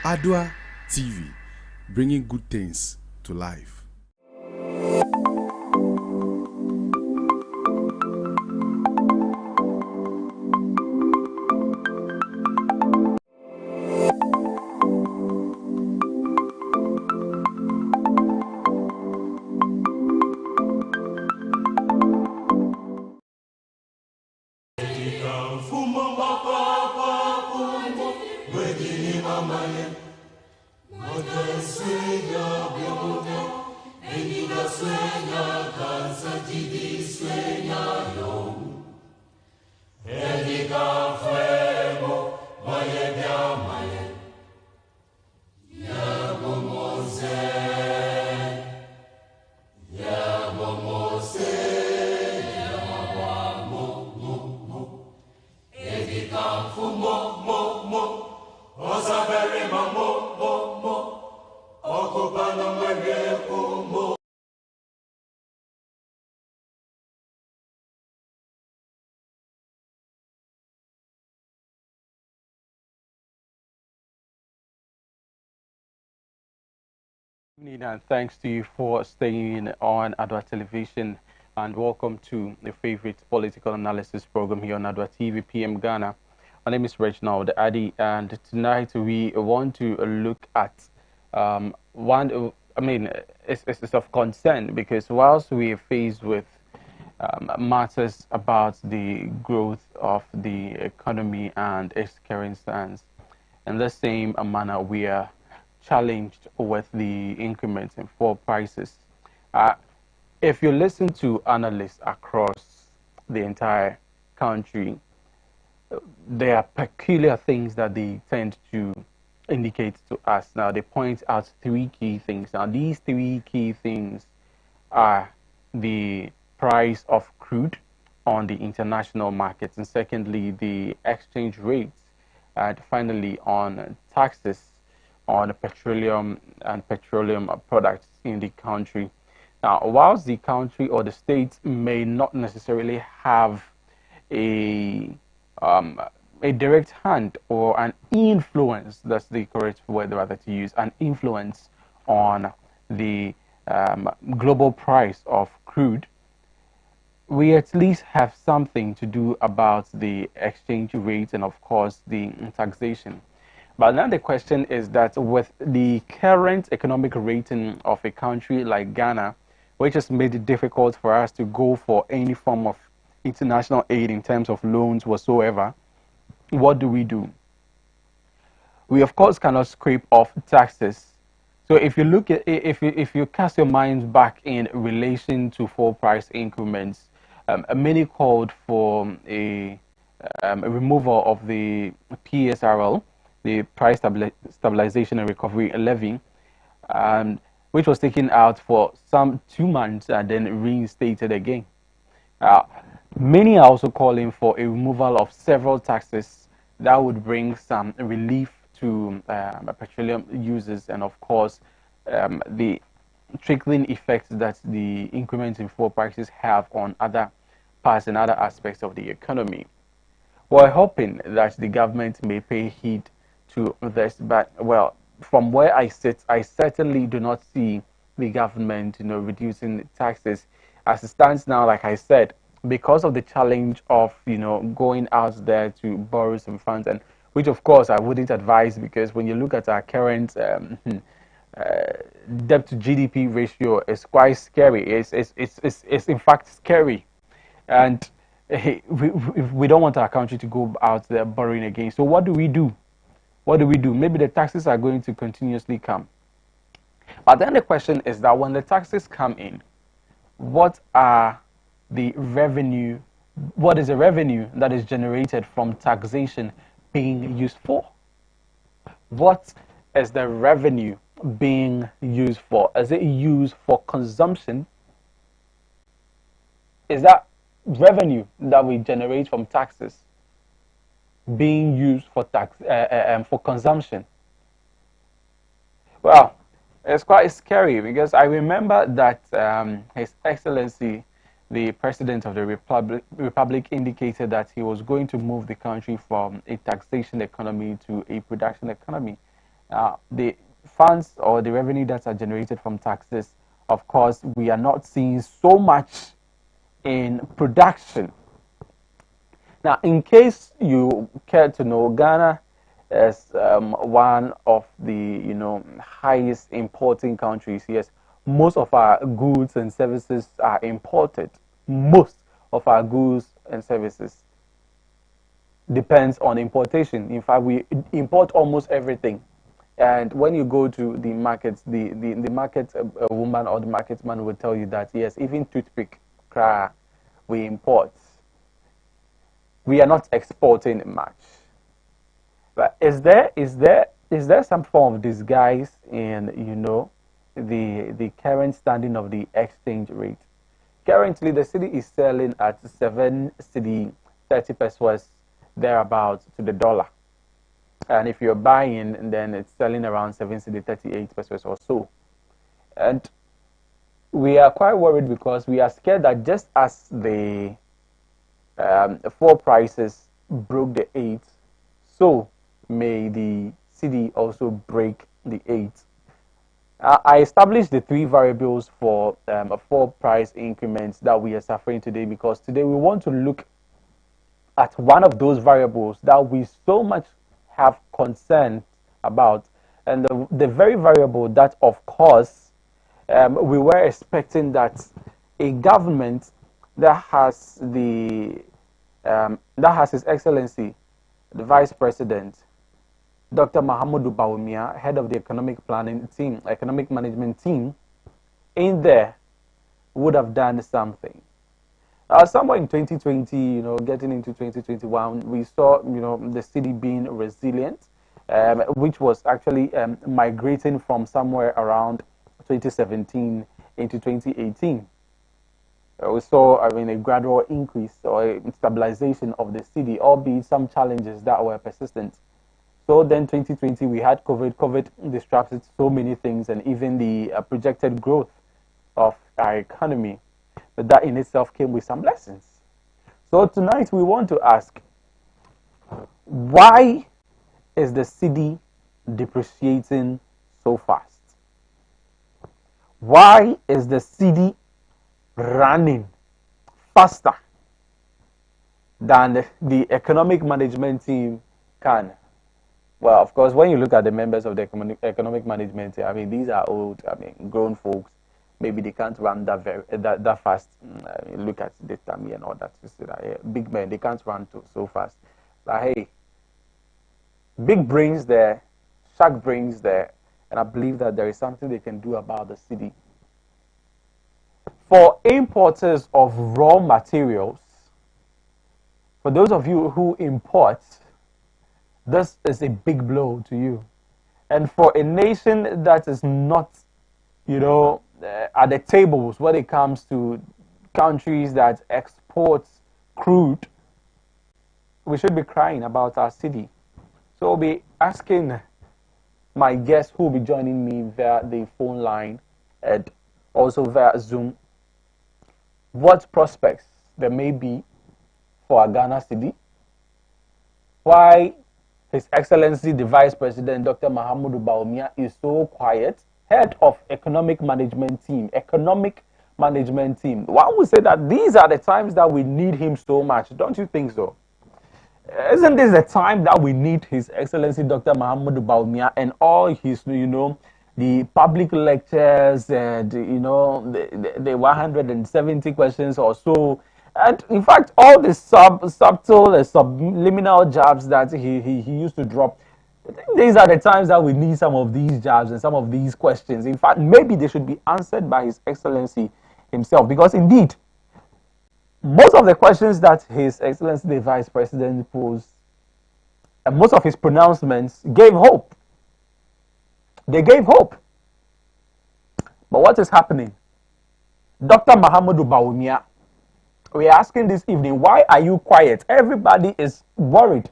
Adwa TV, bringing good things to life. And thanks to you for staying on Adwa Television, and welcome to the favorite political analysis program here on Adwa TV PM Ghana. My name is Reginald Addy, and tonight we want to look at it's of concern because whilst we are faced with matters about the growth of the economy and its current stance, in the same manner we are challenged with the increments in fuel prices. Uh, if you listen to analysts across the entire country, there are peculiar things that they tend to indicate to us. Now, they point out three key things. Now, these three key things are the price of crude on the international markets, and secondly, the exchange rates, and finally, on taxes on petroleum and petroleum products in the country. Now, whilst the country or the state may not necessarily have a um, a direct hand or an influence, that's the correct word rather to use, an influence on the global price of crude, we at least have something to do about the exchange rate and of course the taxation. But now the question is that with the current economic rating of a country like Ghana, which has made it difficult for us to go for any form of international aid in terms of loans whatsoever, what do? We of course cannot scrape off taxes. So if you look at if you cast your minds back in relation to full price increments, many called for a removal of the PSRL, the Price Stabilization and Recovery Levy, which was taken out for some 2 months and then reinstated again. Uh, Many are also calling for a removal of several taxes that would bring some relief to petroleum users and, of course, the trickling effects that the increments in fuel prices have on other parts and other aspects of the economy. We're hoping that the government may pay heed to this, but well, from where I sit, I certainly do not see the government, reducing taxes as it stands now. Like I said, because of the challenge of going out there to borrow some funds, and which of course I wouldn't advise, because when you look at our current uh, debt to GDP ratio, is quite scary. It's in fact scary, and we don't want our country to go out there borrowing again. So what do we do? What do we do? Maybe the taxes are going to continuously come. But then the question is that when the taxes come in, what are the revenue, what is the revenue that is generated from taxation being used for? What is the revenue being used for? Is it used for consumption? Is that revenue that we generate from taxes being used for for consumption? Well, it's quite scary because I remember that His Excellency, the President of the Republic, indicated that he was going to move the country from a taxation economy to a production economy. The funds or the revenue that are generated from taxes, of course, we are not seeing so much in production. Now, in case you care to know, Ghana is one of the highest importing countries. Yes, most of our goods and services are imported. Most of our goods and services depends on importation. In fact, we import almost everything. And when you go to the markets, the market woman or the market man will tell you that yes, even toothpick, we import. We are not exporting much. But is there some form of disguise in the current standing of the exchange rate? Currently, the city is selling at 7 cedi 30 pesos thereabouts to the dollar, and if you're buying, then it's selling around 7 cedi 38 pesos or so. And we are quite worried because we are scared that just as the four prices broke the eight, so may the city also break the eight. I established the three variables for four price increments that we are suffering today, because today we want to look at one of those variables that we so much have concern about, and the very variable that, of course, we were expecting that a government that has His Excellency, the Vice President, Dr. Mahamudu Bawumia, head of the economic management team, in there, would have done something. Somewhere in 2020, getting into 2021, we saw, the city being resilient, which was actually migrating from somewhere around 2017 into 2018. We saw, a gradual increase or a stabilization of the city, albeit some challenges that were persistent. So then 2020, we had COVID. COVID disrupted so many things, and even the projected growth of our economy. But that in itself came with some lessons. So tonight we want to ask, why is the city depreciating so fast? Why is the city running faster than the economic management team can? Well, of course, when you look at the members of the economic management team, these are old, grown folks. Maybe they can't run that fast. Look at the Tami and all that. Big men, they can't run so fast. But hey, big brains there, shark brains there, and I believe that there is something they can do about the city. For importers of raw materials, for those of you who import, this is a big blow to you. And for a nation that is not, at the tables when it comes to countries that export crude, we should be crying about our city. So I'll be asking my guests who will be joining me via the phone line and also via Zoom what prospects there may be for our Ghana city, why His Excellency the Vice President Dr. Mahamudu Bawumia is so quiet, head of economic management team. One would say that these are the times that we need him so much. Don't you think so? Isn't this the time that we need His Excellency Dr. Mahamudu Bawumia and all his, the public lectures and, the 170 questions or so. And in fact, all the subtle and subliminal jabs that he used to drop, I think these are the times that we need some of these jabs and some of these questions. In fact, maybe they should be answered by His Excellency himself, because indeed, most of the questions that His Excellency the Vice President posed, and most of his pronouncements gave hope. They gave hope. But what is happening? Dr. Mahamudu Bawumia, we are asking this evening, why are you quiet? Everybody is worried.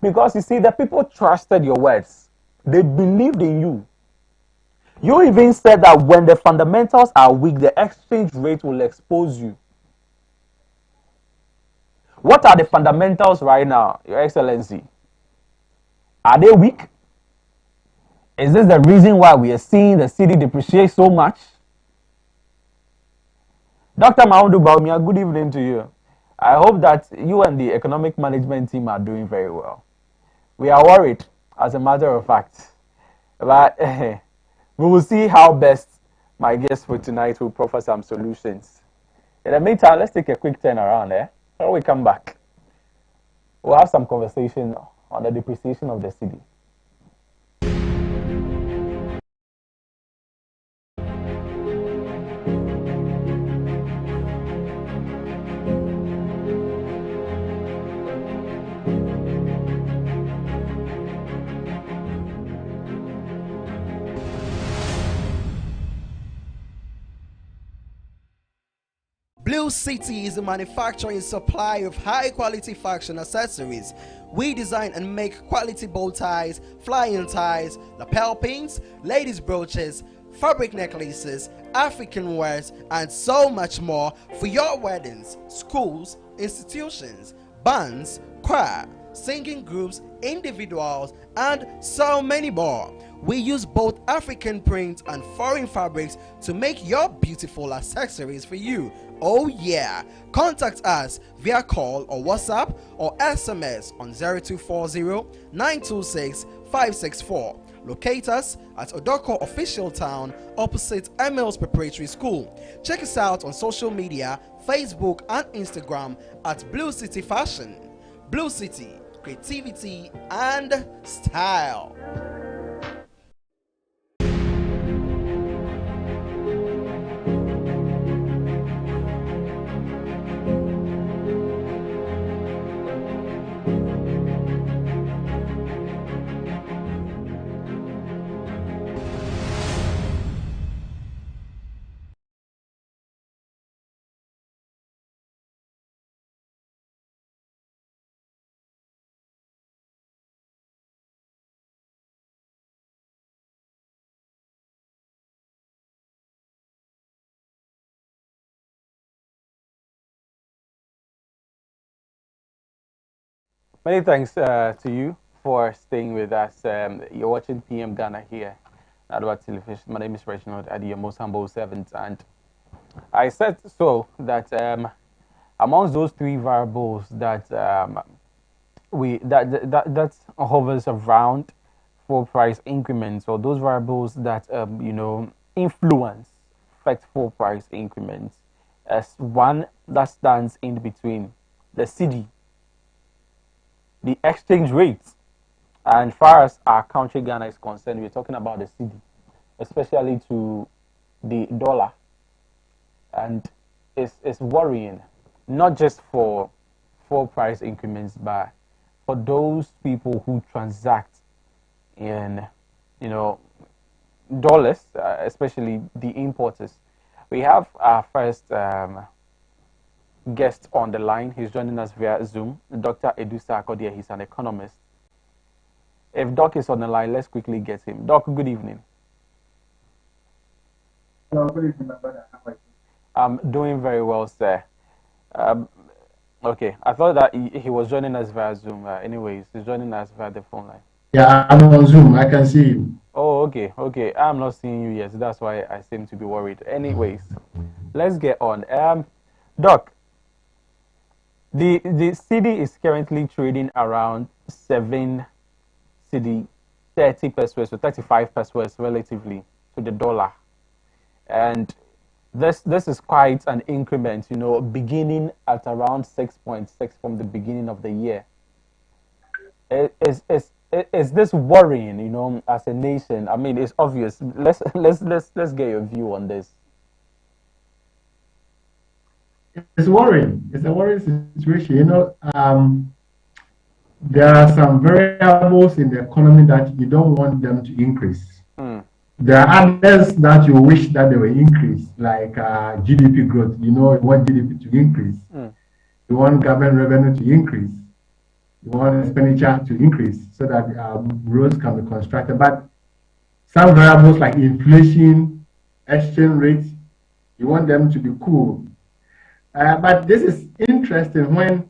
Because you see, the people trusted your words. They believed in you. You even said that when the fundamentals are weak, the exchange rate will expose you. What are the fundamentals right now, Your Excellency? Are they weak? Is this the reason why we are seeing the city depreciate so much? Dr. Mahmoud Baumia, good evening to you. I hope that you and the economic management team are doing very well. We are worried, as a matter of fact. But we will see how best my guest for tonight will proffer some solutions. In the meantime, let's take a quick turn around. When we come back, we'll have some conversation on the depreciation of the city. Blue City is a manufacturer and supplier of high-quality fashion accessories. We design and make quality bow ties, flying ties, lapel pins, ladies' brooches, fabric necklaces, African wares, and so much more for your weddings, schools, institutions, bands, choir, singing groups, individuals, and so many more. We use both African prints and foreign fabrics to make your beautiful accessories for you. Oh yeah! Contact us via call or WhatsApp or SMS on 0240-926-564. Locate us at Odoko Official Town opposite Emils Preparatory School. Check us out on social media, Facebook and Instagram at Blue City Fashion. Blue City, creativity and style. Many thanks to you for staying with us. You're watching PM Ghana here at our television. My name is Reginald Addy, your most humble servant, and I said so that amongst those three variables that that hovers around full price increments, or those variables that influence affect full price increments, as one that stands in between the city, the exchange rates, and far as our country Ghana is concerned, we're talking about the cedi, especially to the dollar, and it's worrying, not just for full price increments, but for those people who transact in, dollars, especially the importers. We have our first guest on the line. He's joining us via Zoom, Dr. Edusa Akodia. He's an economist. If Doc is on the line, let's quickly get him. Doc, good evening. Hello, good evening, my brother. How are you? I'm doing very well, sir. Okay, I thought that he was joining us via Zoom. Anyways, he's joining us via the phone line. Yeah, I'm on Zoom. I can see you. Oh, okay. I'm not seeing you yet. That's why I seem to be worried. Anyways, let's get on. Doc, the cedi is currently trading around 7 cedi, 30 pesos, so 35 pesos relatively to the dollar, and this is quite an increment, beginning at around 6.6 from the beginning of the year. Is this worrying, as a nation? I mean, it's obvious. Let's get your view on this. It's worrying. It's a worrying situation. There are some variables in the economy that you don't want them to increase. Mm. There are others that you wish that they will increase, like GDP growth. You want GDP to increase. Mm. You want government revenue to increase. You want expenditure to increase so that roads can be constructed. But some variables like inflation, exchange rates, you want them to be cool. But this is interesting when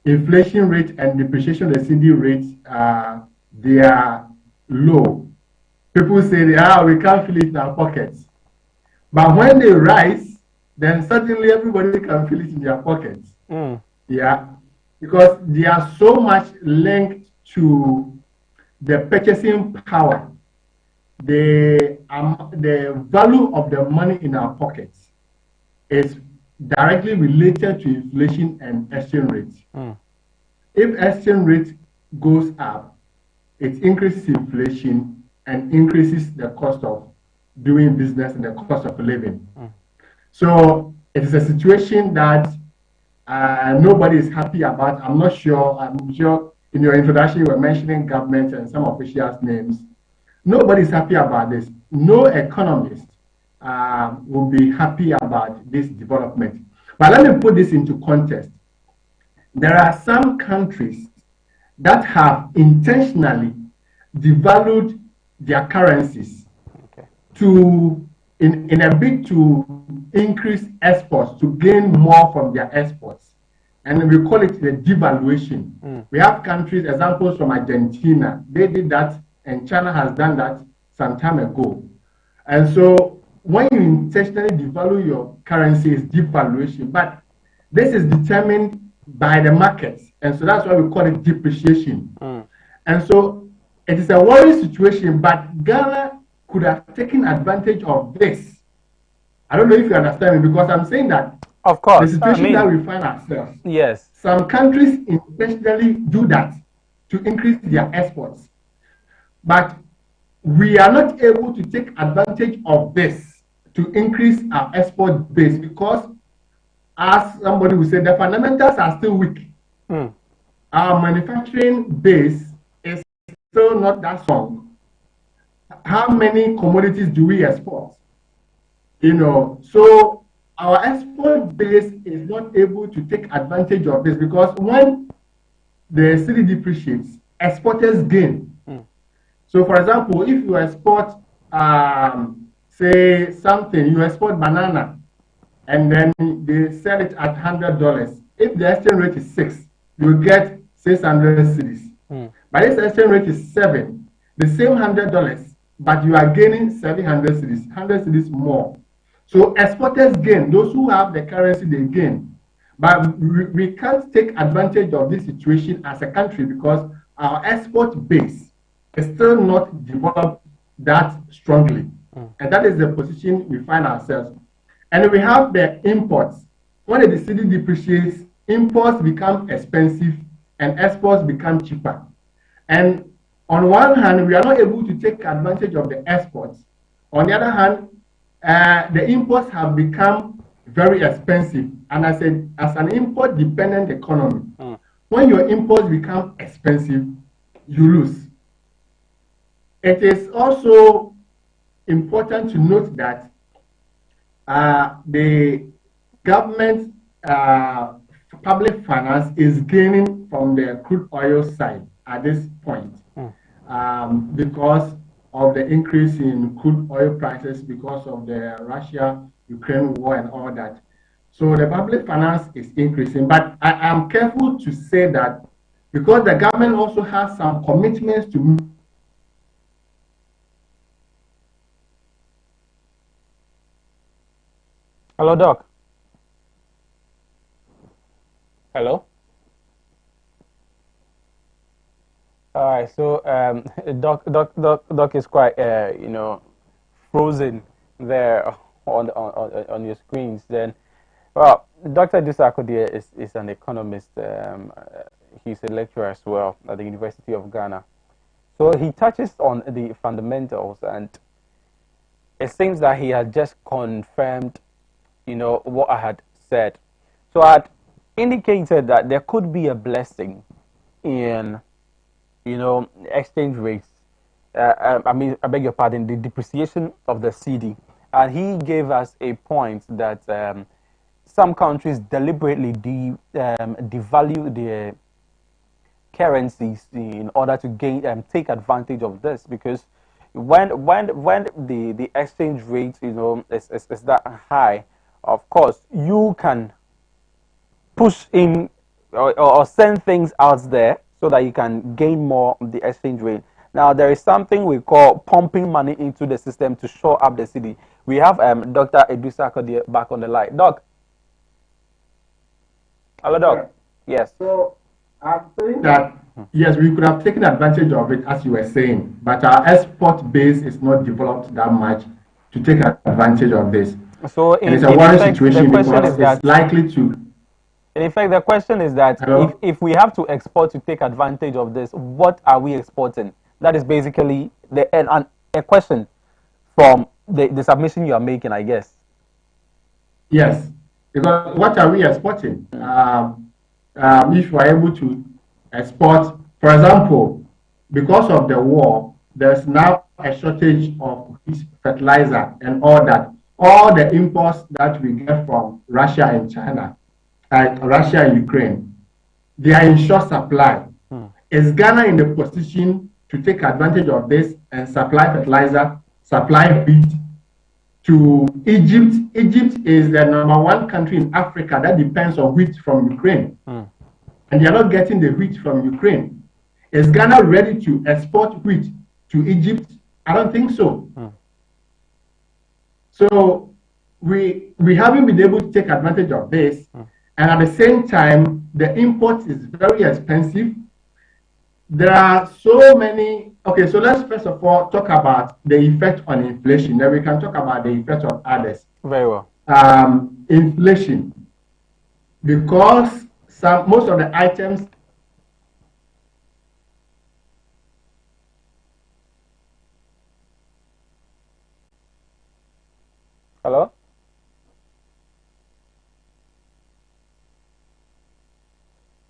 inflation rate and depreciation of the cedi rates they are low. people say, we can't feel it in our pockets. But when they rise, then suddenly everybody can feel it in their pockets. Yeah, because they are so much linked to the purchasing power, the value of the money in our pockets is directly related to inflation and exchange rates. If exchange rate goes up, it increases inflation and increases the cost of doing business and the cost of living. So it is a situation that nobody is happy about. I'm sure in your introduction you were mentioning government and some officials' names. Nobody is happy about this. No economist will be happy about this development. But let me put this into context. There are some countries that have intentionally devalued their currencies in a bid to increase exports, to gain more from their exports. And we call it the devaluation. We have countries, examples from Argentina, they did that, and China has done that some time ago. And so when you intentionally devalue your currency, it's devaluation. But this is determined by the markets. And so that's why we call it depreciation. And so it is a worrying situation, but Ghana could have taken advantage of this. I don't know if you understand me, because I'm saying that of course, the situation that we find ourselves. Yes. Some countries intentionally do that to increase their exports. But we are not able to take advantage of this to increase our export base because, as somebody will say, the fundamentals are still weak. Our manufacturing base is still not that strong. How many commodities do we export? So our export base is not able to take advantage of this because when the city depreciates, exporters gain. So, for example, if you export, say something, you export banana, and then they sell it at $100. If the exchange rate is 6, you get 600 cedis. But if the exchange rate is 7, the same $100, but you are gaining 700 cedis, 100 cedis more. So exporters gain. Those who have the currency, they gain. But we can't take advantage of this situation as a country because our export base is still not developed that strongly. And that is the position we find ourselves. And we have the imports. When the city depreciates, imports become expensive and exports become cheaper. And on one hand, we are not able to take advantage of the exports. On the other hand, the imports have become very expensive. And as an import-dependent economy, when your imports become expensive, you lose. It is also important to note that the government public finance is gaining from the crude oil side at this point because of the increase in crude oil prices because of the Russia-Ukraine war and all that. So the public finance is increasing, but I am careful to say that because the government also has some commitments to. Hello, Doc. Hello. All right. So, Doc is quite, frozen there on your screens. Then, well, Dr. Dusakodie is an economist. He's a lecturer as well at the University of Ghana. So he touches on the fundamentals, and it seems that he has just confirmed what I had said. So I had indicated that there could be a blessing in, exchange rates. I beg your pardon, the depreciation of the cedi. And he gave us a point that some countries deliberately devalue their currencies in order to gain take advantage of this, because when the exchange rate is that high, of course you can push in or send things out there so that you can gain more of the exchange rate. Now, there is something we call pumping money into the system to shore up the city. We have Dr. Edusa Kodie back on the line. Doc. Hello, Doc. Yes. So I'm saying that, yes, we could have taken advantage of it, as you were saying, but our export base is not developed that much to take advantage of this. So and it's a worrying situation because it's likely to. In fact, the question is that if we have to export to take advantage of this, what are we exporting? That is basically a question from the submission you are making, I guess. Yes, because what are we exporting? If we are able to export, for example, because of the war, there's now a shortage of fertilizer and all that. All the imports that we get from Russia and China, Russia and Ukraine, they are in short supply. Is Ghana in the position to take advantage of this and supply fertilizer, supply wheat to Egypt? Egypt is the #1 country in Africa that depends on wheat from Ukraine. And they are not getting the wheat from Ukraine. Is Ghana ready to export wheat to Egypt? I don't think so. So we haven't been able to take advantage of this. And at the same time, the import is very expensive. There are so many. Okay, so let's first of all talk about the effect on inflation. Then we can talk about the effect on others. Very well. Inflation, because most of the items. Hello?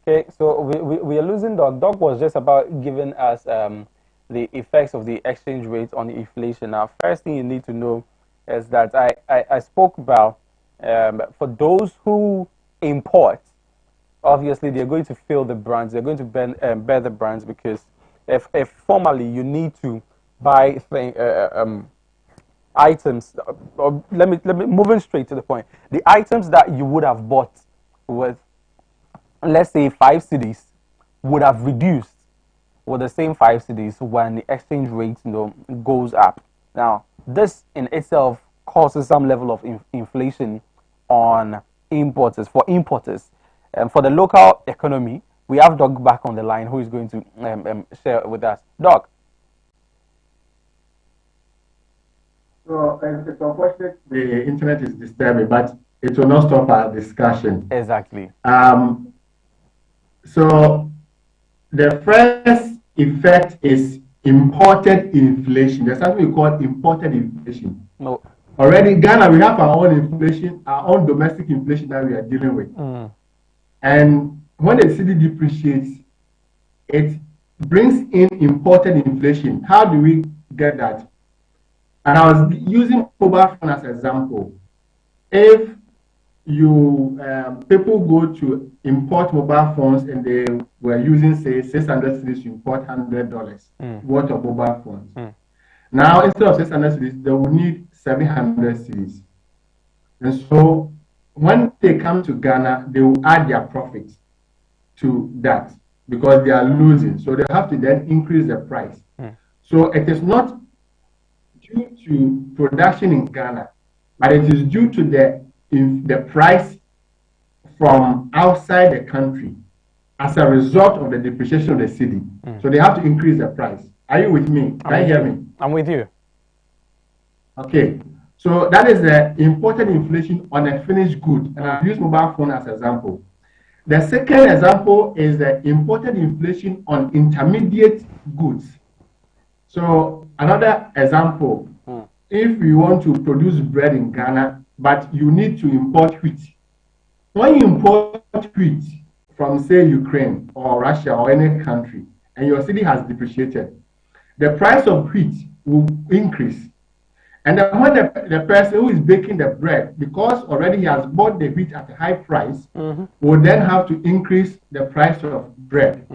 Okay, so we are losing Doc. Doc was just about giving us the effects of the exchange rate on the inflation. Now, first thing you need to know is that I spoke about for those who import, obviously they're going to feel the brands, they're going to bear the brands, because if formally you need to buy items, or let me moving straight to the point, the items that you would have bought with, let's say, 5 cedis would have reduced with the same 5 cedis when the exchange rate goes up. Now, this in itself causes some level of inflation on importers. For importers, for the local economy, we have Doc back on the line, who is going to share with us. Doc. So it's unfortunate the internet is disturbing, but it will not stop our discussion. Exactly. So the first effect is imported inflation. There's something we call imported inflation. No. Already in Ghana, we have our own inflation, our own domestic inflation that we are dealing with. And when the city depreciates, it brings in imported inflation. How do we get that? And I was using mobile phone as an example. If you people go to import mobile phones and they were using, say, 600 cedis to import $100 worth of mobile phones. Now, instead of 600 cedis, they will need 700 cedis. And so when they come to Ghana, they will add their profit to that because they are losing. So they have to then increase the price. So it is not due to production in Ghana, but it is due to the price from outside the country as a result of the depreciation of the city. So they have to increase the price. Are you with me? Can you hear me? I'm with you. Okay. So that is the imported inflation on a finished good. And I've used mobile phone as an example. The second example is the imported inflation on intermediate goods. So another example, if you want to produce bread in Ghana, but you need to import wheat. When you import wheat from, say, Ukraine or Russia or any country, and your city has depreciated, the price of wheat will increase. And then when the person who is baking the bread, because already he has bought the wheat at a high price, will then have to increase the price of bread.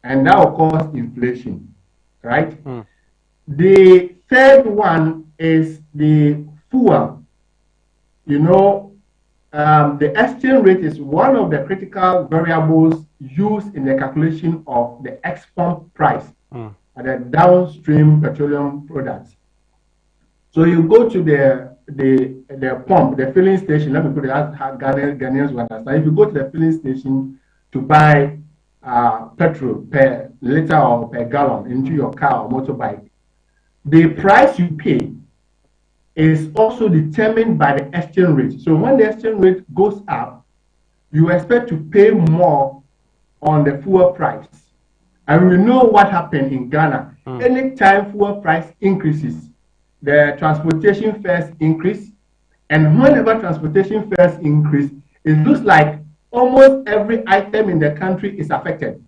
And that will cause inflation, right? The third one is the fuel. You know, the exchange rate is one of the critical variables used in the calculation of the export price the downstream petroleum products. So you go to the pump, the filling station. Let me put it as Ghanaians will understand. If you go to the filling station to buy petrol per liter or per gallon into your car or motorbike, the price you pay is also determined by the exchange rate. So when the exchange rate goes up, you expect to pay more on the fuel price. And we know what happened in Ghana. Anytime fuel price increases, the transportation fares increase. And whenever transportation fares increase, it looks like almost every item in the country is affected.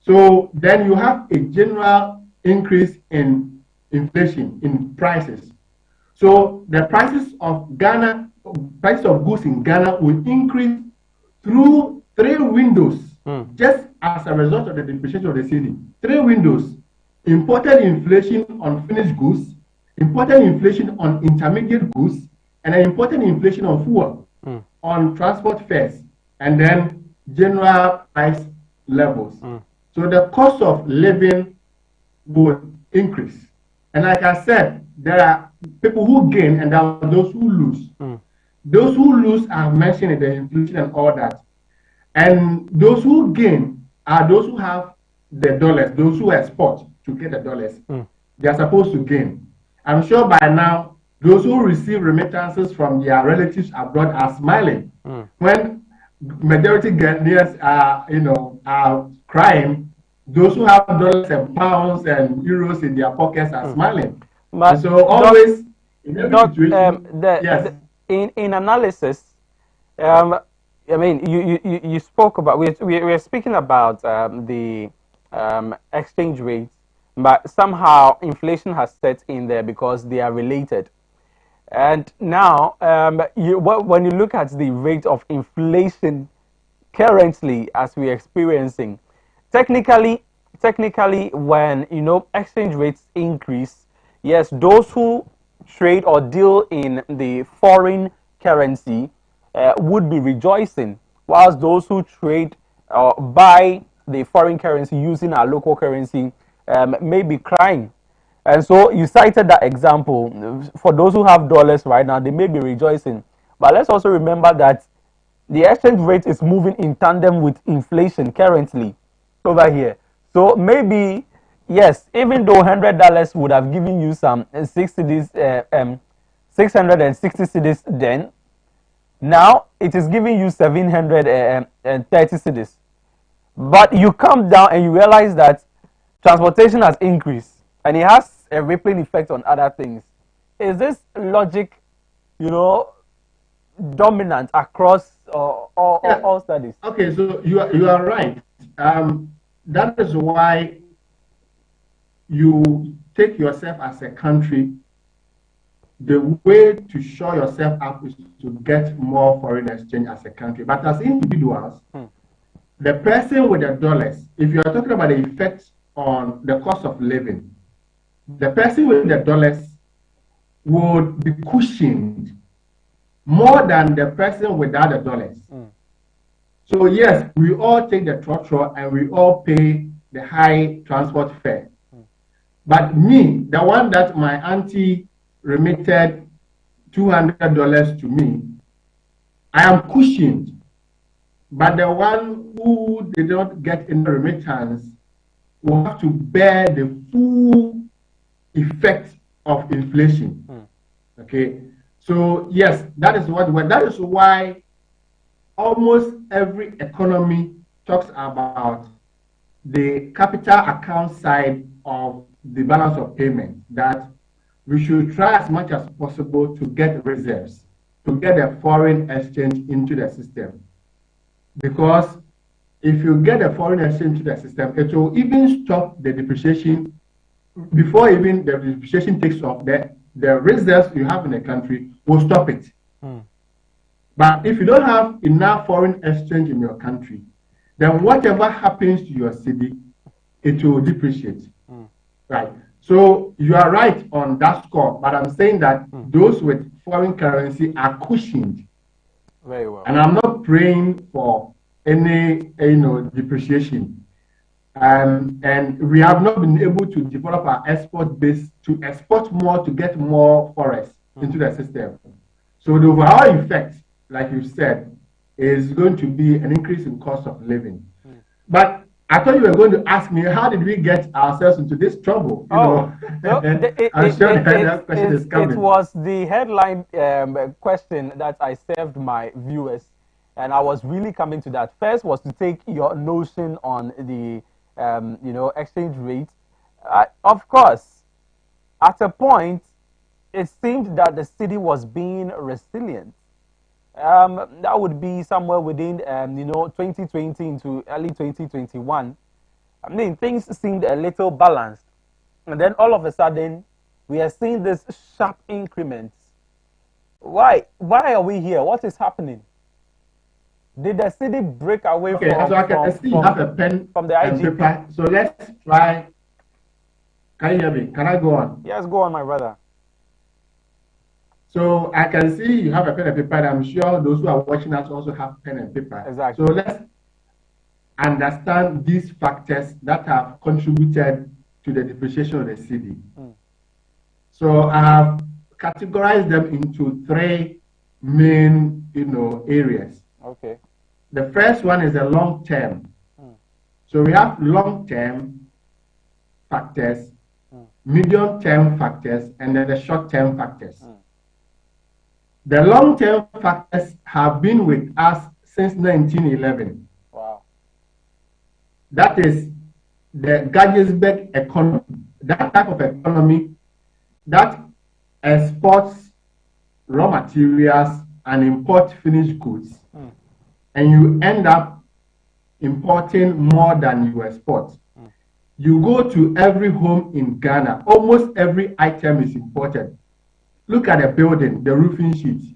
So then you have a general increase in inflation, in prices. So the prices of goods in Ghana will increase through 3 windows, just as a result of the depreciation of the cedi. 3 windows: imported inflation on finished goods, imported inflation on intermediate goods, and an imported inflation on fuel, on transport fares, and then general price levels. So the cost of living will increase. And like I said, there are people who gain and there are those who lose. Those who lose are mentioned in the inflation and all that. And those who gain are those who have the dollars, those who export to get the dollars. They are supposed to gain. I'm sure by now, those who receive remittances from their relatives abroad are smiling. When majority Ghanaians are crying, those who have dollars and pounds and euros in their pockets are smiling. But so always, in every situation, yes. In analysis, I mean, you spoke about, we're speaking about the exchange rates, but somehow inflation has set in there because they are related. And now, when you look at the rate of inflation currently as we're experiencing, technically, when exchange rates increase, yes, those who trade or deal in the foreign currency would be rejoicing, whilst those who trade or buy the foreign currency using our local currency may be crying. And so you cited that example. For those who have dollars right now, they may be rejoicing. But let's also remember that the exchange rate is moving in tandem with inflation currently over here. So maybe, yes, even though $100 would have given you some 660 cedis then, now it is giving you 730 cedis. But you come down and you realize that transportation has increased and it has a rippling effect on other things. Is this logic, dominant across all studies? Okay, so you are right. That is why you take yourself as a country. The way to show yourself up is to get more foreign exchange as a country. But as individuals, the person with the dollars, if you are talking about the effects on the cost of living, the person with the dollars would be cushioned more than the person without the dollars. So yes, we all take the trotro and we all pay the high transport fare. But me, the one that my auntie remitted $200 to me, I am cushioned. But the one who did not get any remittance will have to bear the full effect of inflation. Okay, so yes, that is why almost every economy talks about the capital account side of the balance of payment, that we should try as much as possible to get reserves, to get a foreign exchange into the system. Because if you get a foreign exchange into the system, it will even stop the depreciation. Before even the depreciation takes off, the reserves you have in the country will stop it. But if you don't have enough foreign exchange in your country, then whatever happens to your city, it will depreciate. Right. So you are right on that score, but I'm saying that those with foreign currency are cushioned. Very well. And I'm not praying for any depreciation. And we have not been able to develop our export base to export more to get more forests into the system. So the overall effect, like you said, is going to be an increase in cost of living. But I thought you were going to ask me, how did we get ourselves into this trouble? You know, no, I'm sure that question is coming. It was the headline question that I served my viewers, and I was really coming to that. First was to take your notion on the exchange rate. Of course, at a point, it seemed that the city was being resilient. That would be somewhere within 2020 into early 2021. I mean, things seemed a little balanced, and then all of a sudden we are seeing this sharp increments. Why are we here? What is happening? Did the city break away okay, from, so I can see you have a pen from the IGP? And paper. So let's try. Can you hear me? Can I go on? Yes, go on, my brother. So I can see you have a pen and paper, and I'm sure those who are watching us also have pen and paper. Exactly. So let's understand these factors that have contributed to the depreciation of the cedi. So I have categorized them into three main, areas. Okay. The first one is the long term. So we have long term factors, medium term factors, and then the short term factors. The long term factors have been with us since 1911. Wow. That is the Gettysburg economy, that type of economy that exports raw materials and import finished goods. And you end up importing more than you export. You go to every home in Ghana, almost every item is imported. Look at the building, the roofing sheet,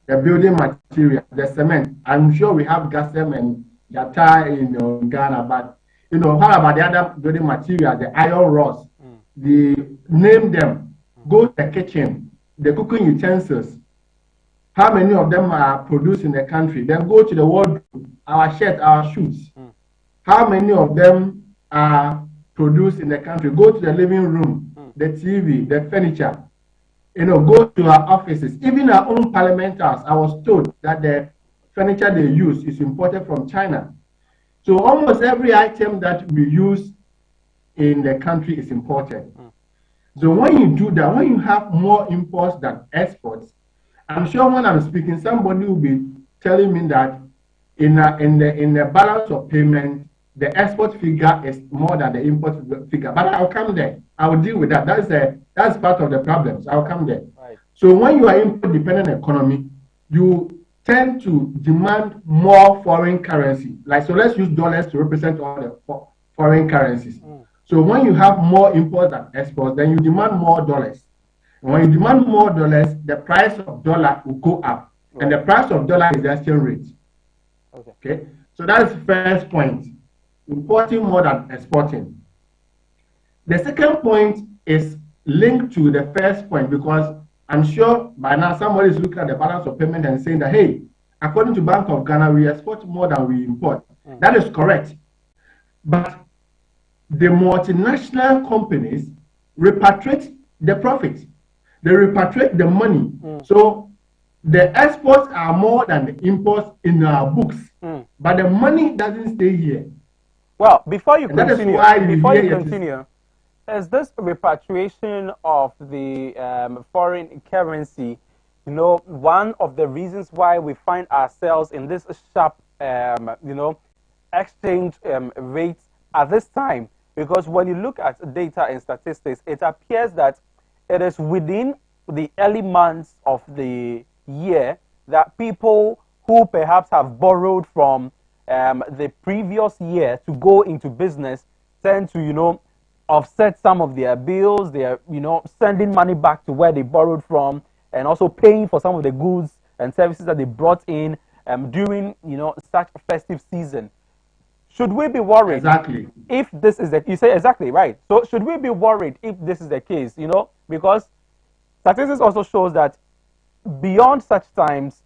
the building material, the cement. I'm sure we have gas cement, yata in Ghana, but how about the other building material, the iron rods, name them, go to the kitchen, the cooking utensils. How many of them are produced in the country? Then go to the wardrobe, our shirt, our shoes. How many of them are produced in the country? Go to the living room, the TV, the furniture. Go to our offices. Even our own parliament house, I was told that the furniture they use is imported from China. So almost every item that we use in the country is imported. So when you do that, when you have more imports than exports, I'm sure when I'm speaking, somebody will be telling me that in the balance of payment, the export figure is more than the import figure. But I'll come there. I will deal with that. That's part of the problems. I'll come there. Right. So when you are import-dependent economy, you tend to demand more foreign currency. So let's use dollars to represent all the foreign currencies. So when you have more imports than exports, then you demand more dollars. And when you demand more dollars, the price of dollar will go up. Right. And the price of dollar is the exchange rate. Okay. So that's the first point. Importing more than exporting. The second point is linked to the first point, because I'm sure by now somebody is looking at the balance of payment and saying that, hey, according to Bank of Ghana, we export more than we import. That is correct. But the multinational companies repatriate the profit. They repatriate the money. So the exports are more than the imports in our books. But the money doesn't stay here. Well, before you continue, is this repatriation of the foreign currency, one of the reasons why we find ourselves in this sharp, exchange rates at this time? Because when you look at data and statistics, it appears that it is within the early months of the year that people who perhaps have borrowed from the previous year to go into business tend to, offset some of their bills. They're, sending money back to where they borrowed from, and also paying for some of the goods and services that they brought in during, such a festive season. Should we be worried if this is you say exactly right? So should we be worried if this is the case? Because statistics also shows that beyond such times,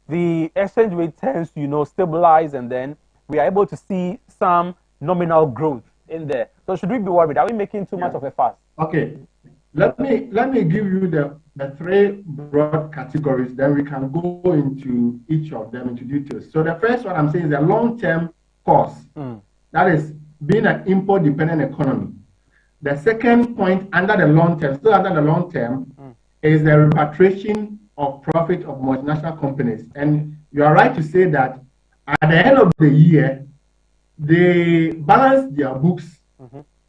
the exchange rate tends to, stabilize, and then we are able to see some nominal growth in there. So should we be worried? Are we making too much of a fuss? Okay. Let me give you the three broad categories, then we can go into each of them into details. So the first one I'm saying is a long-term cost. That is being an import-dependent economy. The second point under the long term, still under the long term, is the repatriation of profit of multinational companies. And you are right to say that at the end of the year, they balance their books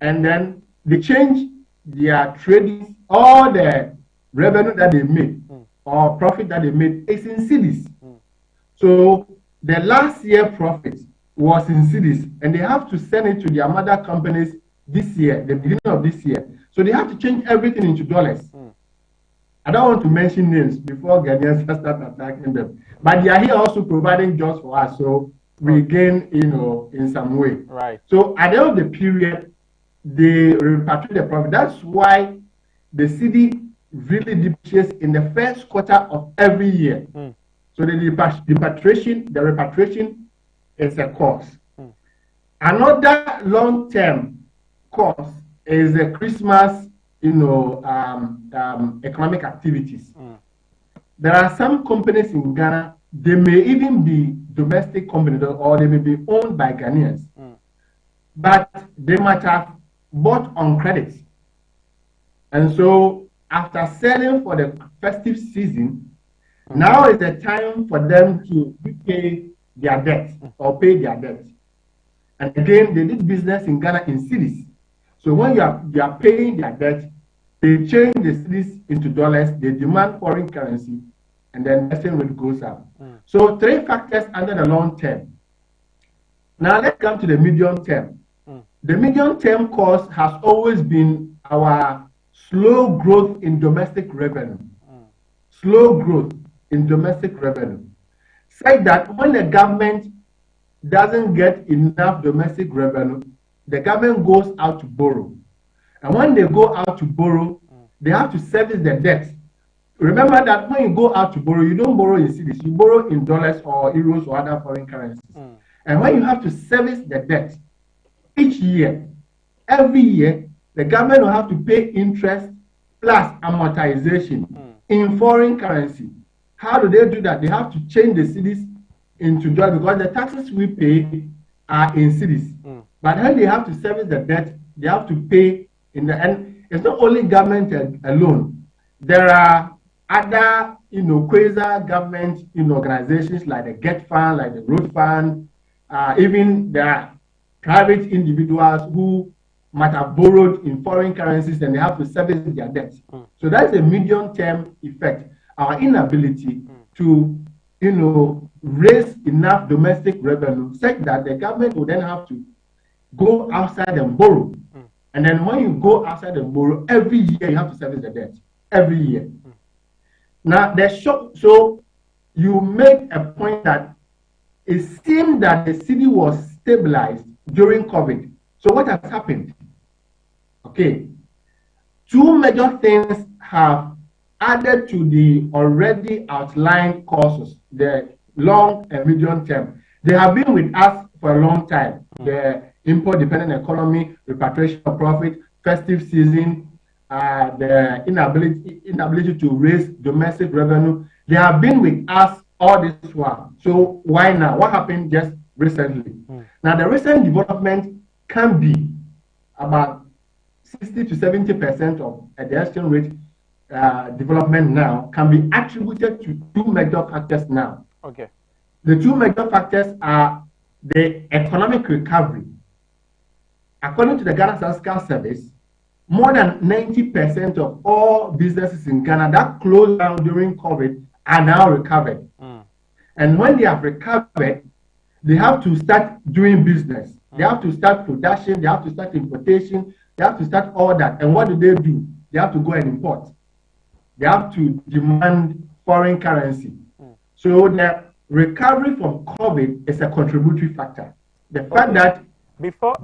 and then they change their trading, all the revenue that they made or profit that they made is in cedis. So the last year profit was in cedis, and they have to send it to their mother companies this year, the beginning of this year. So they have to change everything into dollars. I don't want to mention names before Ghanaians start attacking them, but they are here also providing jobs for us, so we gain, in some way. Right. So at the end of the period, they repatriate the profit. That's why the city really depreciates in the first quarter of every year. So the repatriation is a cost. Another long-term cost is the Christmas, economic activities. There are some companies in Ghana, they may even be domestic companies or they may be owned by Ghanaians, but they might have bought on credit. And so after selling for the festive season, now is the time for them to repay their debt or pay their debt. And again, they did business in Ghana in cedis. So when you are paying their debt, they change the cedis into dollars, they demand foreign currency, and then the exchange rate goes up. So three factors under the long term. Now let's come to the medium term. The medium term cost has always been our slow growth in domestic revenue. Slow growth in domestic revenue. Say that when the government doesn't get enough domestic revenue, the government goes out to borrow. And when they go out to borrow, they have to service the debt. Remember that when you go out to borrow, you don't borrow in cedis, you borrow in dollars or euros or other foreign currencies. And when you have to service the debt, each year, every year, the government will have to pay interest plus amortization in foreign currency. How do they do that? They have to change the cedis into dollars because the taxes we pay are in cedis. But when they have to service the debt, they have to pay in the end. It's not only government alone. There are other, quasi-government organizations like the GET Fund, like the Road Fund, even there are private individuals who might have borrowed in foreign currencies and they have to service their debts. So that's a medium-term effect. Our inability to, raise enough domestic revenue such that the government will then have to go outside and borrow. And then when you go outside and borrow, every year you have to service the debt. Every year. Now, so you make a point that it seemed that the city was stabilized during COVID. So what has happened? Okay. Two major things have added to the already outlined causes, the long and medium term. They have been with us for a long time. The import-dependent economy, repatriation of profit, festive season, the inability to raise domestic revenue. They have been with us all this while. So why now? What happened just recently? Now the recent development can be about 60 to 70% of the exchange rate development now can be attributed to two major factors now. Okay. The two major factors are the economic recovery. According to the Ghana Statistical Service, more than 90% of all businesses in Ghana that closed down during COVID are now recovered. And when they have recovered, they have to start doing business. They have to start production, they have to start importation, they have to start all that. And what do? They have to go and import. They have to demand foreign currency. So the recovery from COVID is a contributory factor. The fact that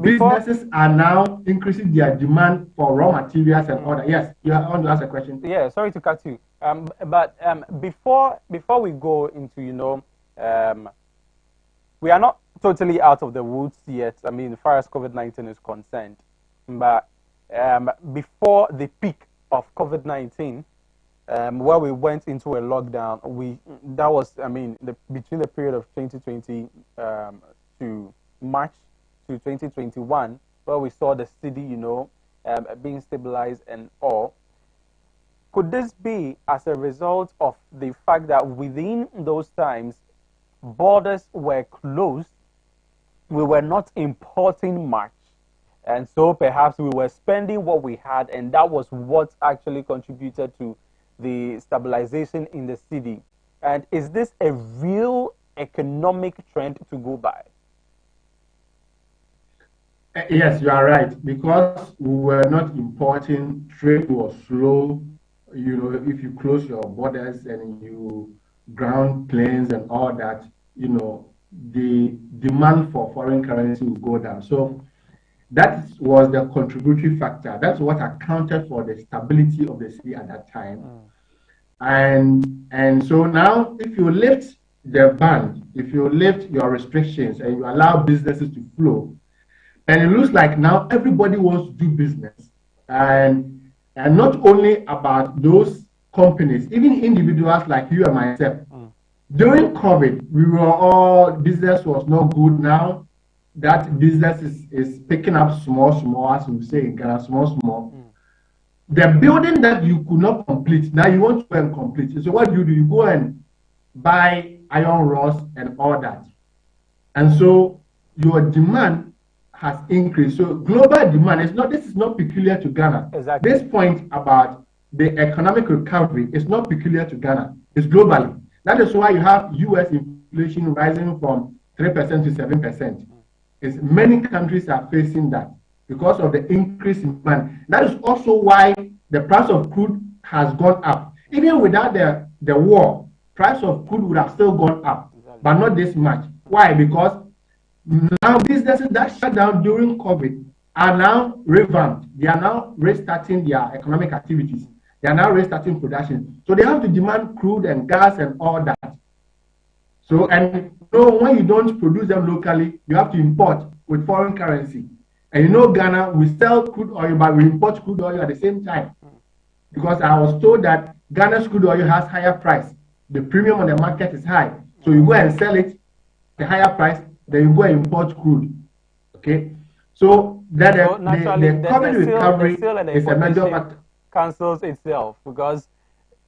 businesses are now increasing their demand for raw materials and all that. Yes, you want to ask a question? Yeah, sorry to cut you. But before we go into, we are not totally out of the woods yet. I mean, as far as COVID-19 is concerned, but before the peak of COVID-19, where we went into a lockdown, that was, I mean, between the period of 2020 to March to 2021, where we saw the city, being stabilized and all. Could this be as a result of the fact that within those times, borders were closed, we were not importing much, and so perhaps we were spending what we had, and that was what actually contributed to the stabilization in the city? And is this a real economic trend to go by? Yes, you are right. Because we were not importing, trade was slow. If you close your borders and you ground planes and all that, the demand for foreign currency will go down. So that was the contributory factor. That's what accounted for the stability of the city at that time. And so now, if you lift the ban, if you lift your restrictions and you allow businesses to flow, and it looks like now everybody wants to do business. And not only about those companies, even individuals like you and myself. During COVID, business was not good. Now that business is picking up small, as we say in Ghana, small. The building that you could not complete, now you want to go and complete it. So what do? You go and buy iron rods and all that. And so your demand has increased. So global demand this is not peculiar to Ghana. Exactly. This point about the economic recovery is not peculiar to Ghana. It's globally. That is why you have US inflation rising from 3% to 7%. Many countries are facing that because of the increase in demand. That is also why the price of crude has gone up. Even without the war, price of crude would have still gone up, but not this much. Why? Because now businesses that shut down during COVID are now revamped. They are now restarting their economic activities. They are now restarting production. So they have to demand crude and gas and all that. So, and when you don't produce them locally, you have to import with foreign currency. And Ghana, we sell crude oil, but we import crude oil at the same time. Because I was told that Ghana's crude oil has higher price. The premium on the market is high. So you go and sell it at the higher price, then you go and import crude. Okay? So that the COVID recovery is a major factor. Cancels itself, because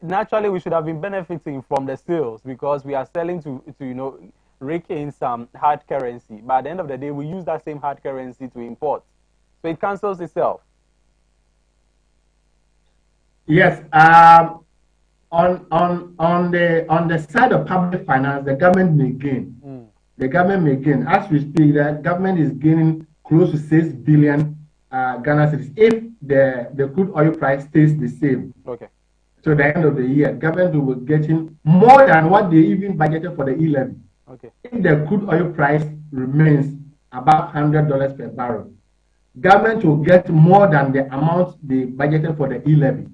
naturally we should have been benefiting from the sales, because we are selling to rake in some hard currency, but at the end of the day we use that same hard currency to import, so it cancels itself. Yes. On the side of public finance, the government may gain. The government may gain. As we speak, the government is gaining close to 6 billion Ghana cedis if the crude oil price stays the same. Okay. So the end of the year, government will be getting more than what they even budgeted for the e-levy. Okay. If the crude oil price remains about $100 per barrel, government will get more than the amount they budgeted for the e-levy.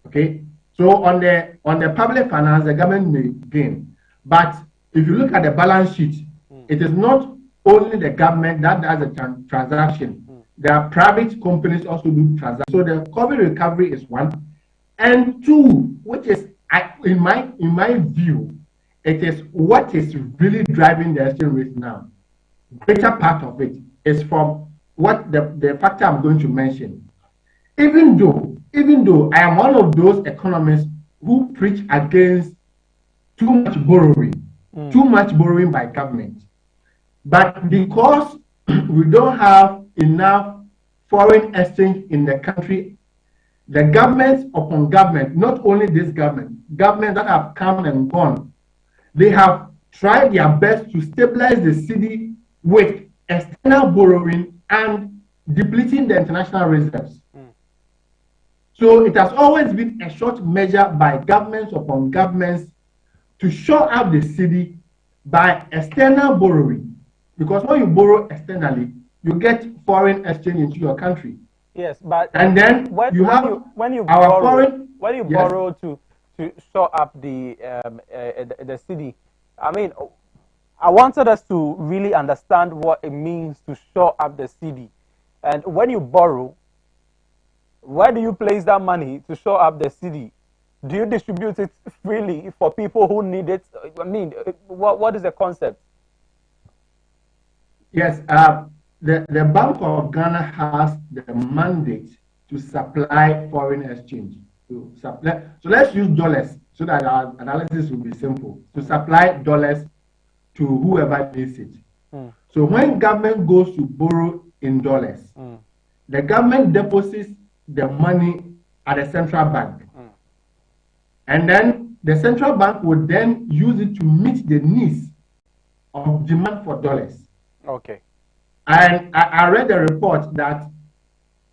Okay. So on the public finance, the government may gain. But if you look at the balance sheet, it is not only the government that does the transaction. There are private companies also do transactions. So the COVID recovery is one. And two, which is, in my view, it is what is really driving the exchange rate now. Greater part of it is from what the factor I'm going to mention. Even though I am one of those economists who preach against too much borrowing by government, but because we don't have enough foreign exchange in the country, the government upon government, not only this government that have come and gone, they have tried their best to stabilize the city with external borrowing and depleting the international reserves. So it has always been a short measure by governments upon governments to shore up the city by external borrowing. Because when you borrow externally, you get foreign exchange into your country. Yes, but and then when you borrow to shore up the city, I mean, I wanted us to really understand what it means to shore up the cedi. And when you borrow, where do you place that money to shore up the cedi? Do you distribute it freely for people who need it? I mean, what is the concept? Yes, the Bank of Ghana has the mandate to supply foreign exchange. So let's use dollars so that our analysis will be simple. To supply dollars to whoever needs it. So when government goes to borrow in dollars, the government deposits the money at the central bank. And then the central bank would then use it to meet the needs of demand for dollars. Okay. And I read a report that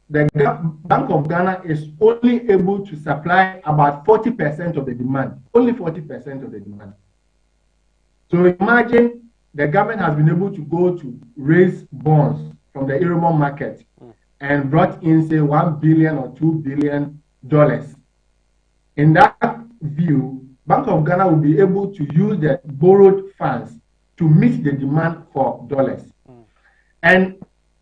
the Bank of Ghana is only able to supply about 40% of the demand. Only 40% of the demand. So imagine the government has been able to go to raise bonds from the Eurobond market and brought in, say, $1 billion or $2 billion. In that view, Bank of Ghana will be able to use the borrowed funds to meet the demand for dollars. And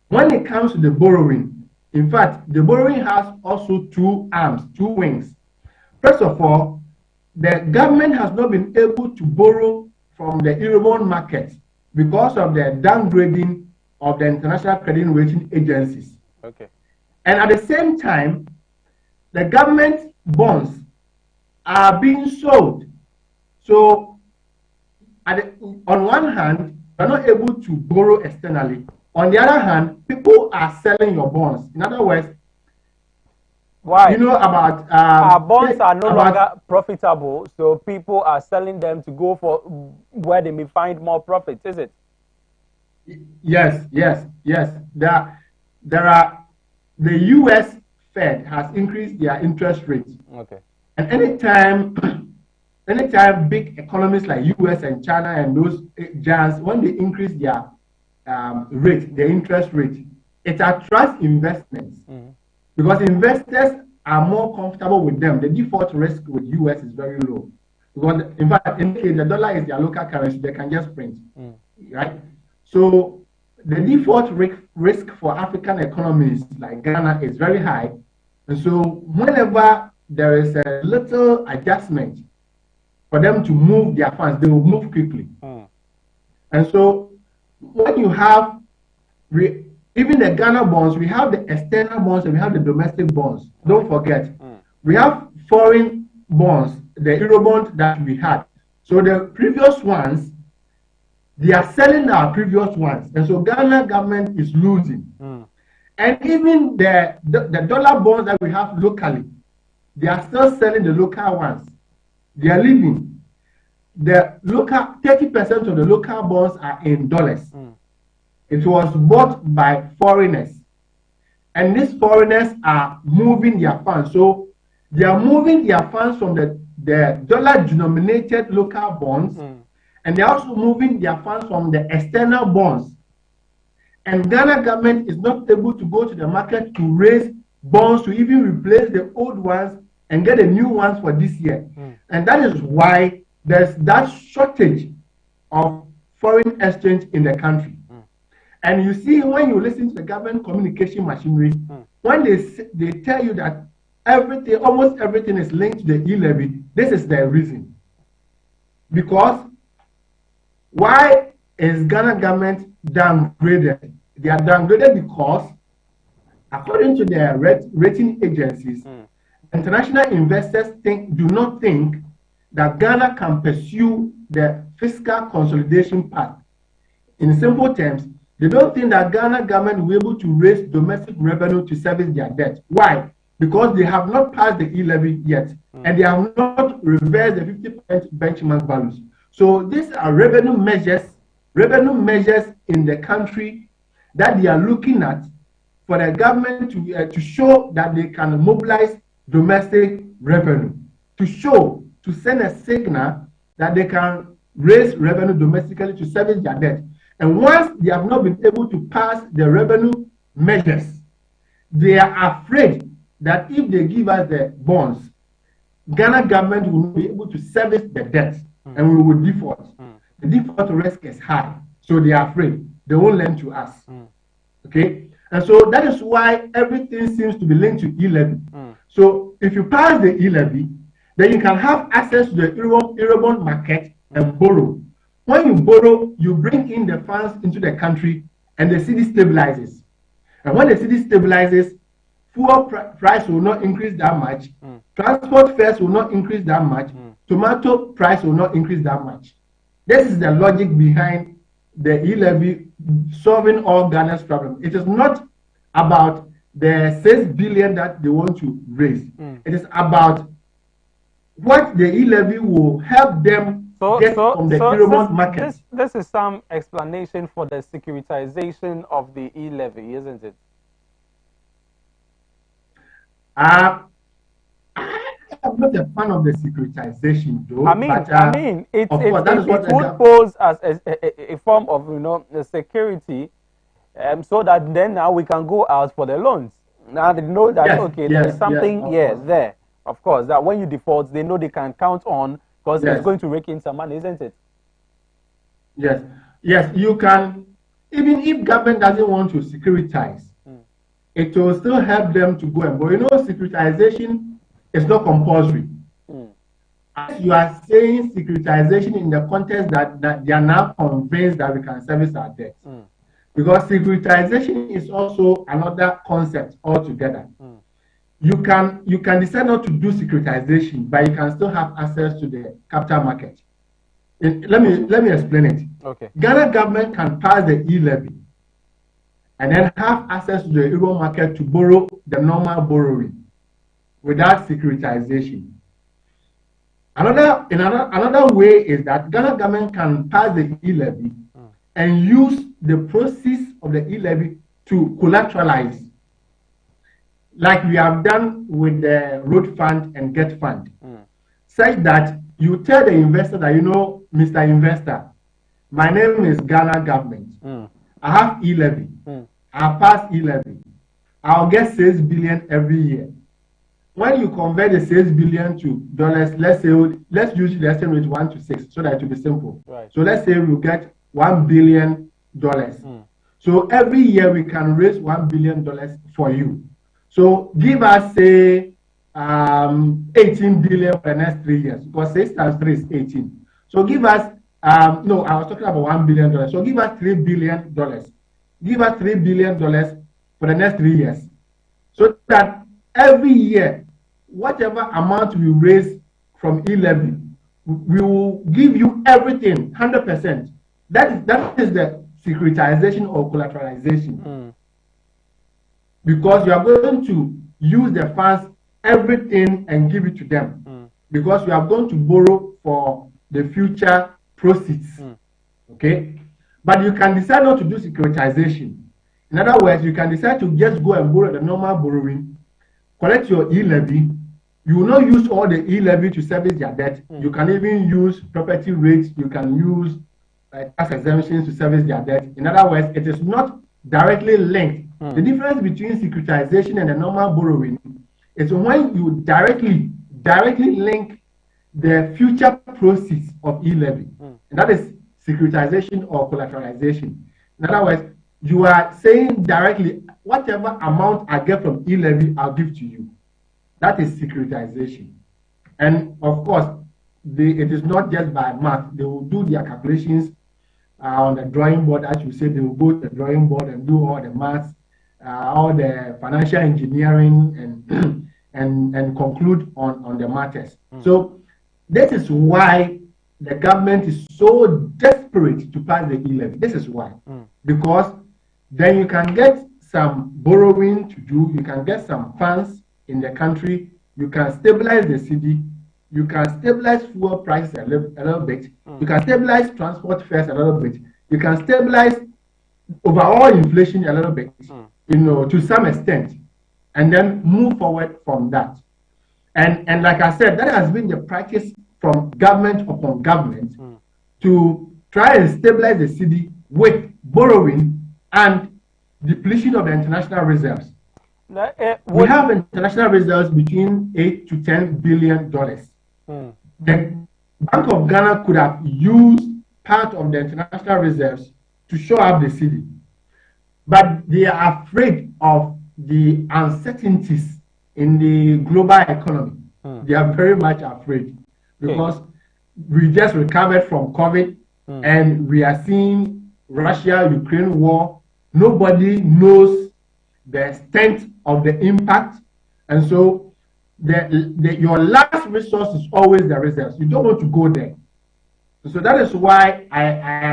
when it comes to the borrowing, in fact, the borrowing has also two arms, two wings. First of all, the government has not been able to borrow from the Eurobond market because of the downgrading of the international credit rating agencies. Okay. And at the same time, the government bonds are being sold. So, on one hand, you're not able to borrow externally. On the other hand, people are selling your bonds. In other words, why? You know about our bonds are no longer profitable, so people are selling them to go for where they may find more profits. Is it? Yes. There are the U.S. Fed has increased their interest rates. Okay. And anytime big economies like U.S. and China and those giants, when they increase their their interest rate, it attracts investments because investors are more comfortable with them. The default risk with U.S. is very low because, in fact, in case the dollar is their local currency, they can just print, right? So the default risk for African economies like Ghana is very high, and so whenever there is a little adjustment for them to move their funds, they will move quickly, and so. When you have, even the Ghana bonds, we have the external bonds and we have the domestic bonds. Don't forget, we have foreign bonds, the Eurobond that we had. So the previous ones, they are selling our previous ones. And so Ghana government is losing. And even the dollar bonds that we have locally, they are still selling the local ones. They are leaving. The local 30% of the local bonds are in dollars. It was bought by foreigners, and these foreigners are moving their funds. So they are moving their funds from the dollar-denominated local bonds, and they're also moving their funds from the external bonds. And Ghana government is not able to go to the market to raise bonds to even replace the old ones and get the new ones for this year. And that is why there's that shortage of foreign exchange in the country. And you see, when you listen to the government communication machinery, when they tell you that everything, almost everything is linked to the e-levy, this is the reason. Because why is Ghana government downgraded? They are downgraded because, according to their rating agencies, international investors do not think that Ghana can pursue the fiscal consolidation path. In simple terms, they don't think that Ghana government will be able to raise domestic revenue to service their debt. Why? Because they have not passed the e-levy yet, and they have not reversed the 50% benchmark values. So these are revenue measures in the country that they are looking at for the government to show that they can mobilize domestic revenue, to send a signal that they can raise revenue domestically to service their debt. And once they have not been able to pass the revenue measures, they are afraid that if they give us the bonds, Ghana government will not be able to service the debt and we will default. the default risk is high. So they are afraid. They won't lend to us. Okay? And so that is why everything seems to be linked to e-levy. So if you pass the e-levy, then you can have access to the Eurobond market and borrow. When you borrow, you bring in the funds into the country and the city stabilizes. And when the city stabilizes, fuel price will not increase that much, transport fares will not increase that much, tomato price will not increase that much. This is the logic behind the e-levy solving all Ghana's problems. It is not about the 6 billion that they want to raise. It is about what the e-levy will help them get from the Eurobond market. This is some explanation for the securitization of the e-levy, isn't it? I'm not a fan of the securitization, though. It would pose as a form of, the security, so that then now we can go out for the loans. Now they know that there is something there. Of course, that when you default, they know they can count on, because it's going to rake in some money, isn't it? Yes, you can. Even if government doesn't want to securitize, it will still help them to go and borrow. Securitization is not compulsory. As you are saying securitization in the context that they are now convinced that we can service our debt. Because securitization is also another concept altogether. You can decide not to do securitization, but you can still have access to the capital market. Let me explain it. Okay. Ghana government can pass the e-levy and then have access to the Euro market to borrow the normal borrowing without securitization. Another way is that Ghana government can pass the e-levy and use the proceeds of the e-levy to collateralize, like we have done with the road fund and get fund, such that you tell the investor that, Mr. Investor, my name is Ghana government. I have e-levy. I pass e-levy. I'll get 6 billion every year. When you convert the 6 billion to dollars, let's use the exchange rate 1 to 6 so that it will be simple. Right. So let's say we get $1 billion. So every year we can raise $1 billion for you. So give us, say, 18 billion for the next 3 years, because 6 times 3 is 18. So give us, no, I was talking about $1 billion. So give us $3 billion. Give us $3 billion for the next 3 years. So that every year, whatever amount we raise from e-levy, we will give you everything, 100%. That is the securitization or collateralization. Because you are going to use the funds, everything, and give it to them. Because you are going to borrow for the future proceeds. Okay? But you can decide not to do securitization. In other words, you can decide to just go and borrow the normal borrowing, collect your e-levy. You will not use all the e-levy to service your debt. You can even use property rates. You can use tax exemptions to service their debt. In other words, it is not directly linked. The difference between securitization and the normal borrowing is when you directly link the future proceeds of e-levy. And that is securitization or collateralization. In other words, you are saying directly, whatever amount I get from e-levy, I'll give to you. That is securitization. And of course, it is not just by math. They will do their calculations on the drawing board. As you say, they will go to the drawing board and do all the maths, all the financial engineering, and conclude on the matters. So this is why the government is so desperate to pass the e-levy. This is why. Because then you can get some borrowing to do, you can get some funds in the country, you can stabilize the city, you can stabilize fuel prices a little bit, you can stabilize transport fares a little bit, you can stabilize overall inflation a little bit, to some extent, and then move forward from that. And like I said, that has been the practice from government upon government to try and stabilize the city with borrowing and depletion of the international reserves. We have international reserves between $8 to $10 billion. The Bank of Ghana could have used part of the international reserves to shore up the city. But they are afraid of the uncertainties in the global economy. They are very much afraid because we just recovered from COVID and we are seeing Russia-Ukraine war. Nobody knows the extent of the impact. And so your last resource is always the reserves. You don't want to go there. So that is why I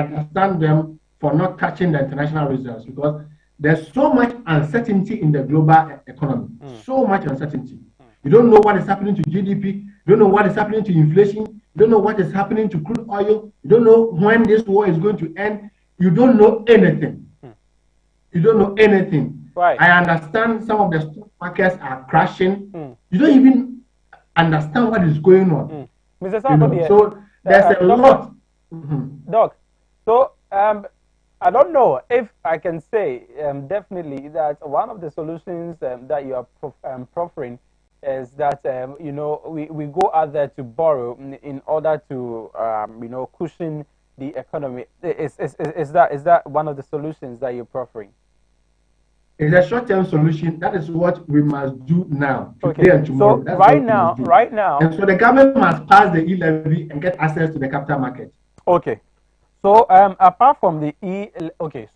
understand them for not touching the international reserves, because there's so much uncertainty in the global economy. So much uncertainty. You don't know what is happening to GDP. You don't know what is happening to inflation. You don't know what is happening to crude oil. You don't know when this war is going to end. You don't know anything. You don't know anything. Right. I understand some of the stock markets are crashing. You don't even understand what is going on. Mr. Sarkodie, so there's a lot. Doc, so I don't know if I can say definitely that one of the solutions that you are proffering is that we go out there to borrow in order to cushion the economy. Is that one of the solutions that you're proffering? It's a short-term solution. That is what we must do now, today and tomorrow. So that's right now, and so the government must pass the e-levy and get access to the capital market. Okay. So apart from the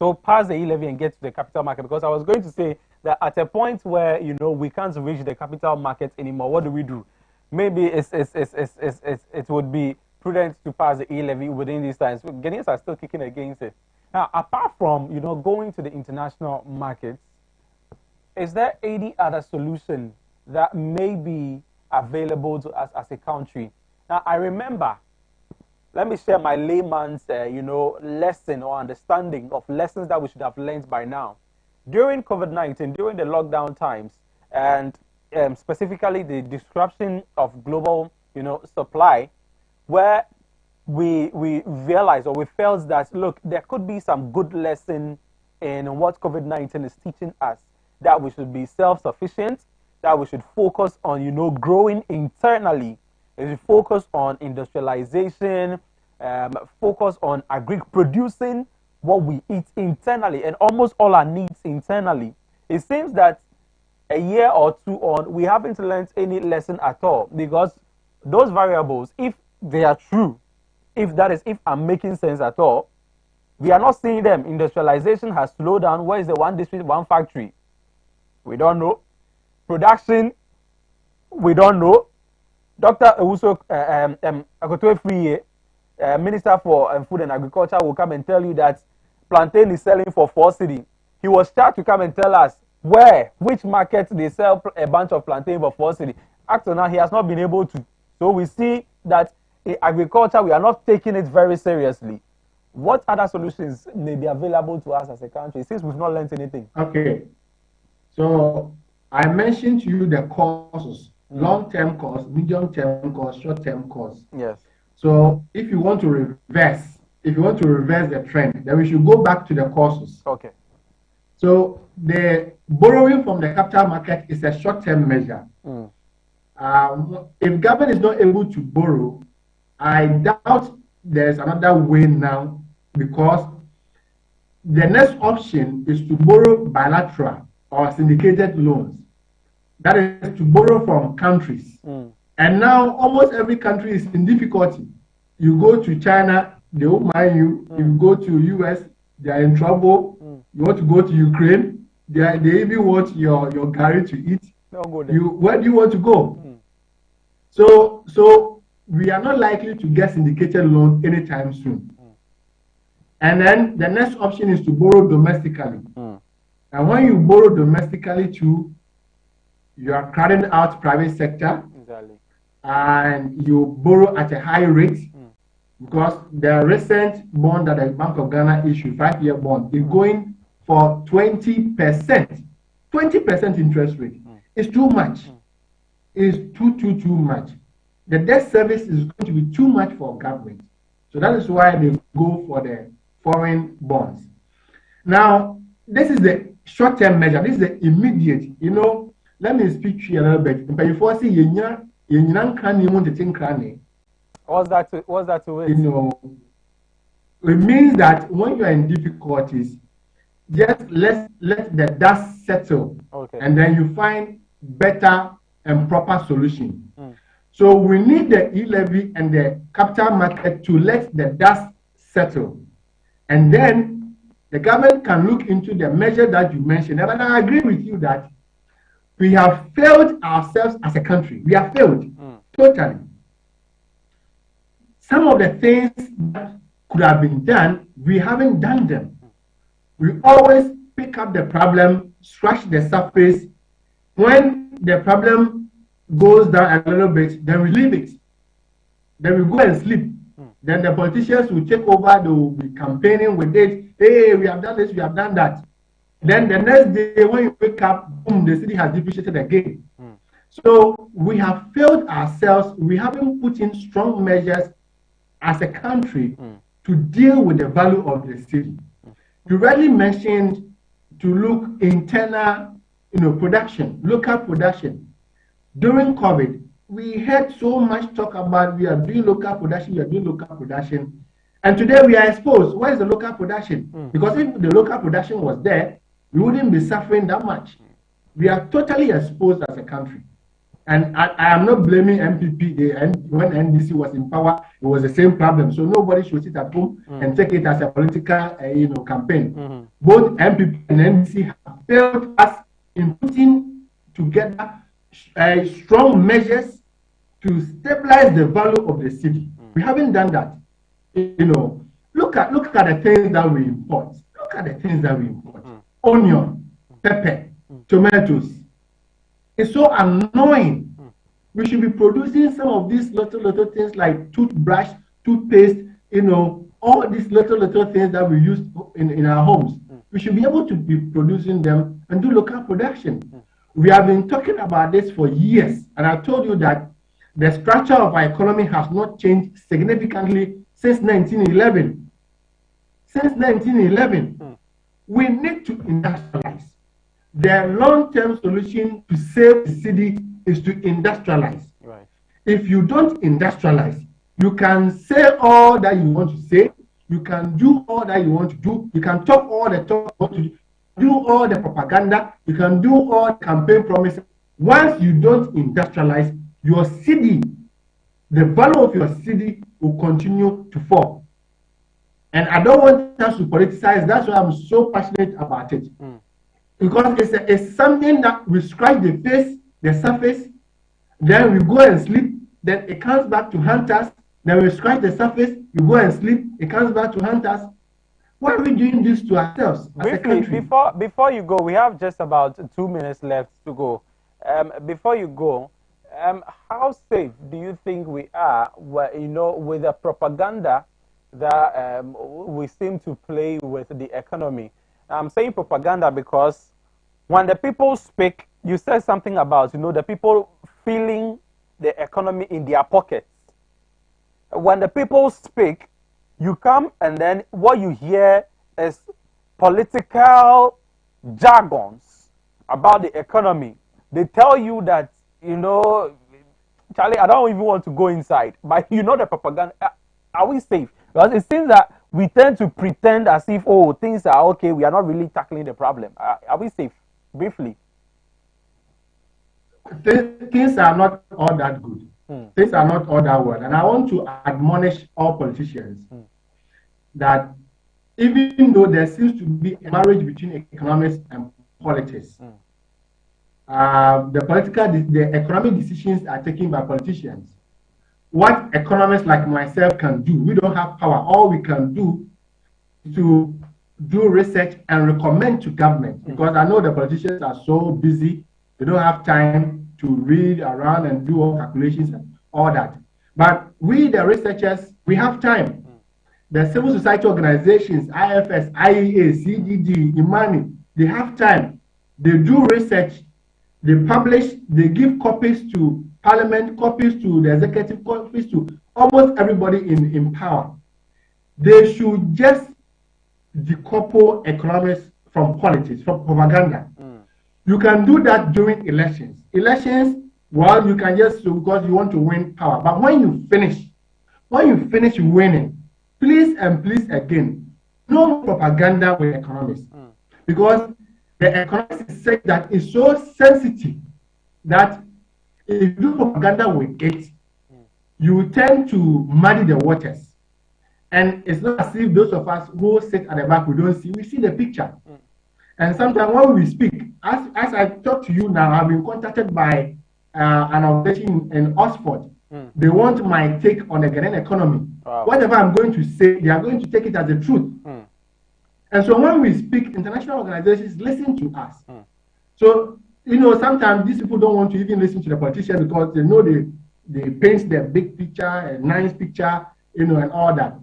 so pass the e-levy and get to the capital market, because I was going to say that at a point where we can't reach the capital market anymore, what do we do? Maybe it would be prudent to pass the e-levy within these times. Ghanaians are still kicking against it. Now, apart from going to the international markets, is there any other solution that may be available to us as a country? Now, I remember, let me share my layman's, lesson or understanding of lessons that we should have learned by now. During COVID-19, during the lockdown times, and specifically the disruption of global, supply, where we realized or we felt that, look, there could be some good lesson in what COVID-19 is teaching us, that we should be self-sufficient, that we should focus on, growing internally. We should focus on industrialization, focus on producing what we eat internally and almost all our needs internally. It seems that a year or two on, we haven't learned any lesson at all, because those variables, if they are true, if I'm making sense at all, we are not seeing them. Industrialization has slowed down. Where is the one district, one factory? We don't know. Production, we don't know. Dr. Ewuso Akoto-Efriye, Minister for Food and Agriculture, will come and tell you that plantain is selling for 4 cedi. He was charged to come and tell us which market they sell a bunch of plantain for 4 cedi. Up now, he has not been able to. So we see that in agriculture, we are not taking it very seriously. What other solutions may be available to us as a country, since we've not learned anything? Okay. So I mentioned to you the causes, long-term cause, medium-term cause, short-term cause. Yes. So if you want to reverse the trend, then we should go back to the causes. Okay. So the borrowing from the capital market is a short-term measure. If government is not able to borrow, I doubt there's another way now, because the next option is to borrow bilateral or syndicated loans. That is to borrow from countries. And now almost every country is in difficulty. You go to China, they won't mind you. If you go to US, they are in trouble. You want to go to Ukraine, they even want your gari to eat. Where do you want to go? So we are not likely to get syndicated loan anytime soon. And then the next option is to borrow domestically. And when you borrow domestically too, you are crowding out private sector. Exactly. And you borrow at a high rate, because the recent bond that the Bank of Ghana issued, 5-year bond, is going for 20%. 20% interest rate. It's too much. It's too much. The debt service is going to be too much for government. So that is why they go for the foreign bonds. Now, this is the short-term measure. This is the immediate. Let me speak to you a little bit. Before I say what's that to it? It means that when you are in difficulties, just let the dust settle, Okay. and then you find better and proper solution. Mm. So we need the e-levy and the capital market to let the dust settle, and then the government can look into the measure that you mentioned. And I agree with you that we have failed ourselves as a country. We have failed totally. Some of the things that could have been done, we haven't done them. We always pick up the problem, scratch the surface. When the problem goes down a little bit, then we leave it. Then we go and sleep. Then the politicians will take over, they will be campaigning with it. Hey, we have done this, we have done that. Then the next day, when you wake up, boom, the city has depreciated again. So we have failed ourselves. We haven't put in strong measures as a country to deal with the value of the city. You already mentioned to look internal, production, local production. During COVID, we had so much talk about we are doing local production, we are doing local production. And today we are exposed. Where is the local production? Because if the local production was there, we wouldn't be suffering that much. We are totally exposed as a country. And I am not blaming MPP. When NDC was in power, it was the same problem. So nobody should sit at home and take it as a political, campaign. Both MPP and NDC have failed us in putting together strong measures to stabilize the value of the city. We haven't done that. Look at the things that we import. Look at the things that we import. Onion, pepper, tomatoes. It's so annoying. We should be producing some of these little things like toothbrush, toothpaste, all these little things that we use in our homes. We should be able to be producing them and do local production. We have been talking about this for years, and I told you that the structure of our economy has not changed significantly since 1911. Since 1911, we need to industrialize. The long-term solution to save the city is to industrialize. Right. If you don't industrialize, you can say all that you want to say, you can do all that you want to do, you can talk all the talk you want to do all the propaganda, you can do all the campaign promises. Once you don't industrialize, your city, the value of your city will continue to fall. And I don't want us to politicize. That's why I'm so passionate about it. Because it's something that we scratch the surface, then we go and sleep, then it comes back to haunt us, then we scratch the surface, we go and sleep, it comes back to haunt us. Why are we doing this to ourselves as a country? Before you go, we have just about 2 minutes left to go. Before you go, how safe do you think we are, with the propaganda that we seem to play with the economy? I'm saying propaganda because when the people speak, you said something about, the people feeling the economy in their pockets. When the people speak, you come and then what you hear is political jargons about the economy. They tell you that, Charlie, I don't even want to go inside, but the propaganda. Are we safe? Because it seems that we tend to pretend as if, things are okay, we are not really tackling the problem. Are we safe? Briefly. Things are not all that good. Things are not all that well. And I want to admonish all politicians that even though there seems to be a marriage between economics and politics, the economic decisions are taken by politicians. What economists like myself can do, we don't have power. All we can do is to do research and recommend to government, because I know the politicians are so busy, they don't have time to read around and do all calculations and all that. But we, the researchers, we have time. The civil society organizations, IFS, IEA, CDD, Imani, they have time. They do research, they publish, they give copies to Parliament, copies to the executive, copies to almost everybody in power. They should just decouple economics from politics, from propaganda. You can do that during elections. Elections, well, you can just, because you want to win power. But when you finish winning, please and please again, no propaganda with economists. Because the economics say that it's so sensitive that if you do propaganda with it, you tend to muddy the waters. And it's not as if those of us who sit at the back, we see the picture. And sometimes when we speak, as I talk to you now, I've been contacted by an organization in Oxford. They want my take on the Ghanaian economy. Wow. Whatever I'm going to say, they are going to take it as the truth. And so when we speak, international organizations listen to us. So, sometimes these people don't want to even listen to the politicians because they know they paint the big picture, a nice picture, and all that.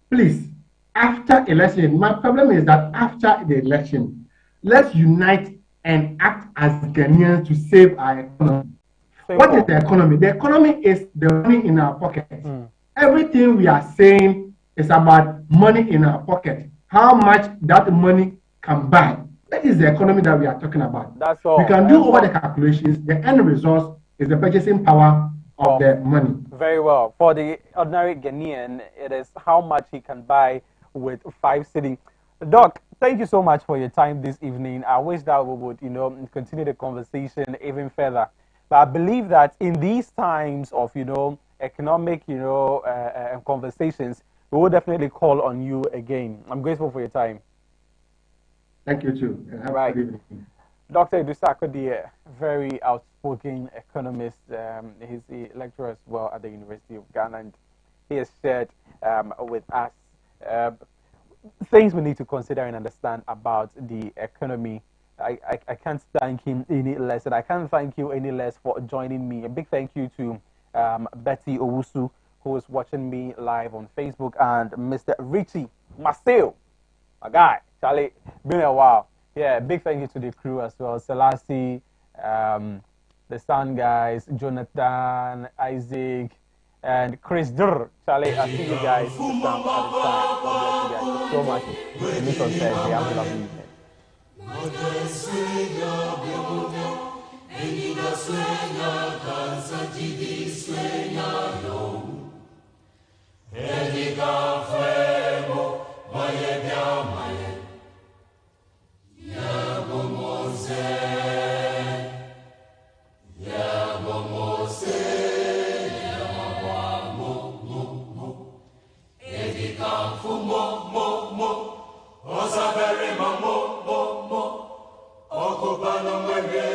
Please, after election, my problem is that after the election, let's unite and act as Ghanaians to save our economy. What is the economy? The economy is the money in our pockets. Everything we are saying is about money in our pocket. How much that money can buy. That is the economy that we are talking about. That's all. We can do all the calculations. The end result is the purchasing power of the money. Very well. For the ordinary Ghanaian, it is how much he can buy with 5 cedi. Doc, thank you so much for your time this evening. I wish that we would, continue the conversation even further. But I believe that in these times of, economic, conversations, we will definitely call on you again. I'm grateful for your time. Thank you too. And have Right. a good evening. Dr. Edusako, very outspoken economist. He's a lecturer as well at the University of Ghana, and he has shared with us things we need to consider and understand about the economy. I can't thank him any less, and I can't thank you any less for joining me. A big thank you to Betty Owusu, who is watching me live on Facebook, and Mr. Richie Marcel, my guy. Charlie, been a while. Yeah, big thank you to the crew as well. Selassie, the Sun guys, Jonathan, Isaac, and Chris Durr. Charlie, I see you guys some at the time. God bless you guys so much. We meet on Thursday. Have a lovely evening. Osabere mamo mo mo okobano mwege